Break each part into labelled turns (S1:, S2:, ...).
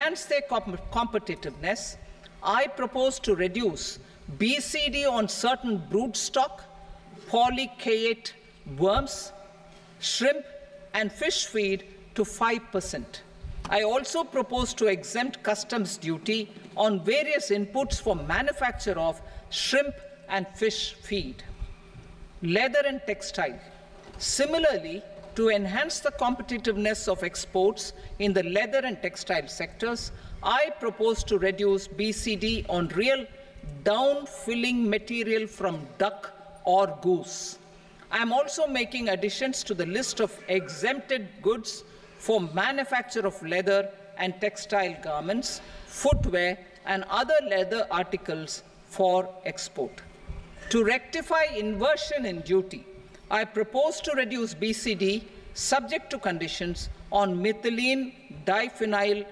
S1: enhance their competitiveness, I propose to reduce BCD on certain broodstock, polychaete worms, shrimp, and fish feed to 5%. I also propose to exempt customs duty on various inputs for manufacture of shrimp and fish feed. Leather and textile. Similarly, to enhance the competitiveness of exports in the leather and textile sectors, I propose to reduce BCD on real down-filling material from duck or goose. I am also making additions to the list of exempted goods for manufacture of leather and textile garments, footwear, and other leather articles for export. To rectify inversion in duty, I propose to reduce BCD subject to conditions on methylene diphenyl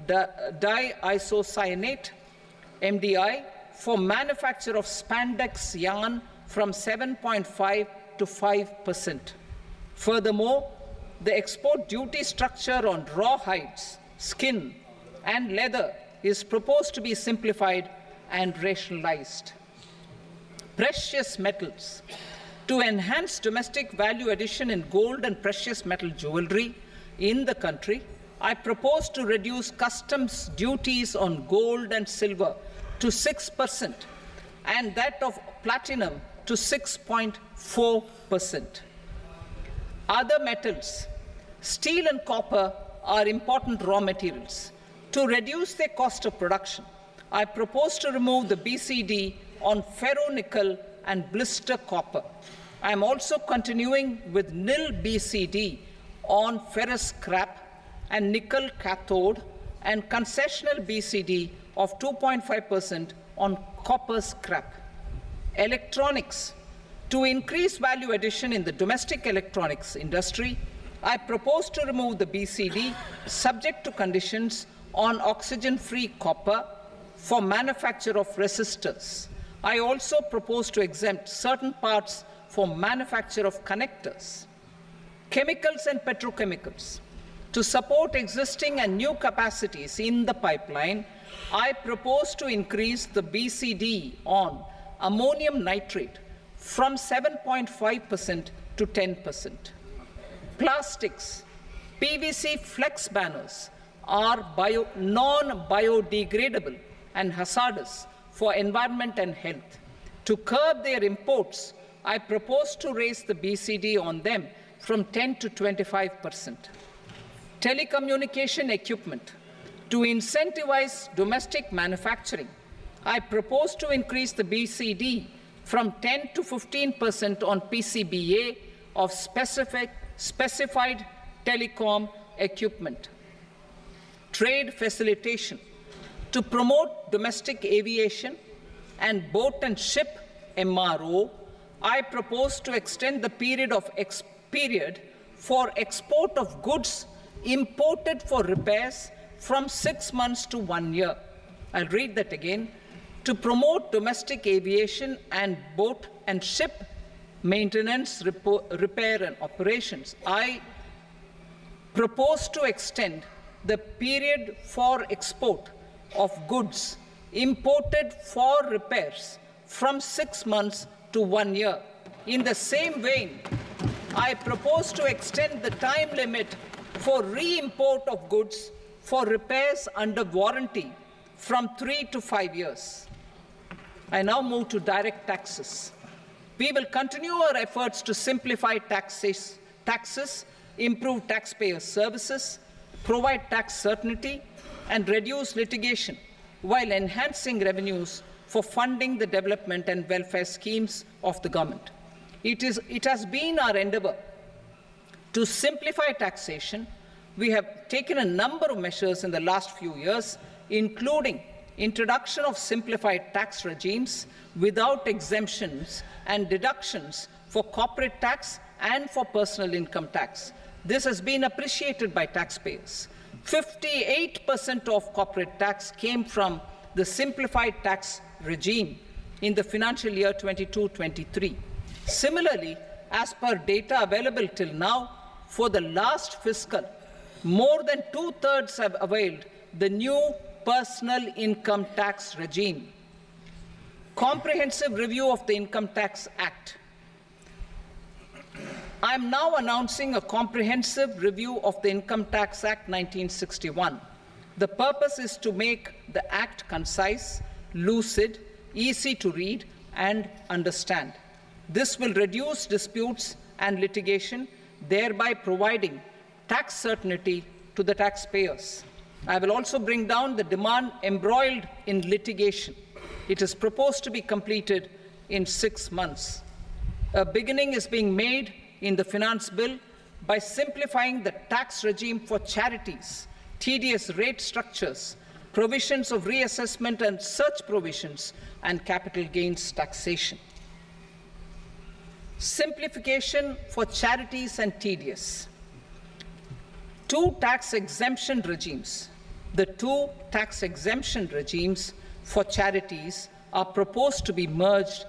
S1: diisocyanate, MDI, for manufacture of spandex yarn from 7.5 to 5%. Furthermore, the export duty structure on raw hides, skin, and leather is proposed to be simplified and rationalized. Precious metals. To enhance domestic value addition in gold and precious metal jewelry in the country, I propose to reduce customs duties on gold and silver to 6% and that of platinum to 6.4%. Other metals, steel and copper are important raw materials. To reduce their cost of production, I propose to remove the BCD on ferronickel and blister copper. I am also continuing with nil BCD on ferrous scrap and nickel cathode and concessional BCD of 2.5% on copper scrap. Electronics. To increase value addition in the domestic electronics industry, I propose to remove the BCD subject to conditions on oxygen-free copper for manufacture of resistors. I also propose to exempt certain parts for manufacture of connectors. Chemicals and petrochemicals. To support existing and new capacities in the pipeline, I propose to increase the BCD on ammonium nitrate from 7.5% to 10%. Plastics. PVC flex banners are non-biodegradable and hazardous for environment and health. To curb their imports, I propose to raise the BCD on them from 10 to 25%. Telecommunication equipment. To incentivize domestic manufacturing, I propose to increase the BCD from 10 to 15% on PCBA of specified telecom equipment. Trade facilitation. To promote domestic aviation and boat and ship MRO, I propose to extend the period for export of goods imported for repairs from 6 months to 1 year. I'll read that again. To promote domestic aviation and boat and ship maintenance, repair and operations, I propose to extend the period for export of goods imported for repairs from 6 months to 1 year. In the same vein, I propose to extend the time limit for re-import of goods for repairs under warranty from 3 to 5 years. I now move to direct taxes. We will continue our efforts to simplify taxes, improve taxpayer services, provide tax certainty, and reduce litigation while enhancing revenues for funding the development and welfare schemes of the government. It has been our endeavour to simplify taxation. We have taken a number of measures in the last few years, including introduction of simplified tax regimes without exemptions and deductions for corporate tax and for personal income tax. This has been appreciated by taxpayers. 58% of corporate tax came from the simplified tax regime in the financial year 22-23. Similarly, as per data available till now, for the last fiscal, more than 2/3 have availed the new personal income tax regime. Comprehensive review of the Income Tax Act. I am now announcing a comprehensive review of the Income Tax Act 1961. The purpose is to make the Act concise, lucid, easy to read and understand. This will reduce disputes and litigation, thereby providing tax certainty to the taxpayers. I will also bring down the demand embroiled in litigation. It is proposed to be completed in 6 months. A beginning is being made in the Finance Bill by simplifying the tax regime for charities, tedious rate structures, provisions of reassessment and search provisions, and capital gains taxation. Simplification for charities and tedious. Two tax exemption regimes. The two tax exemption regimes for charities are proposed to be merged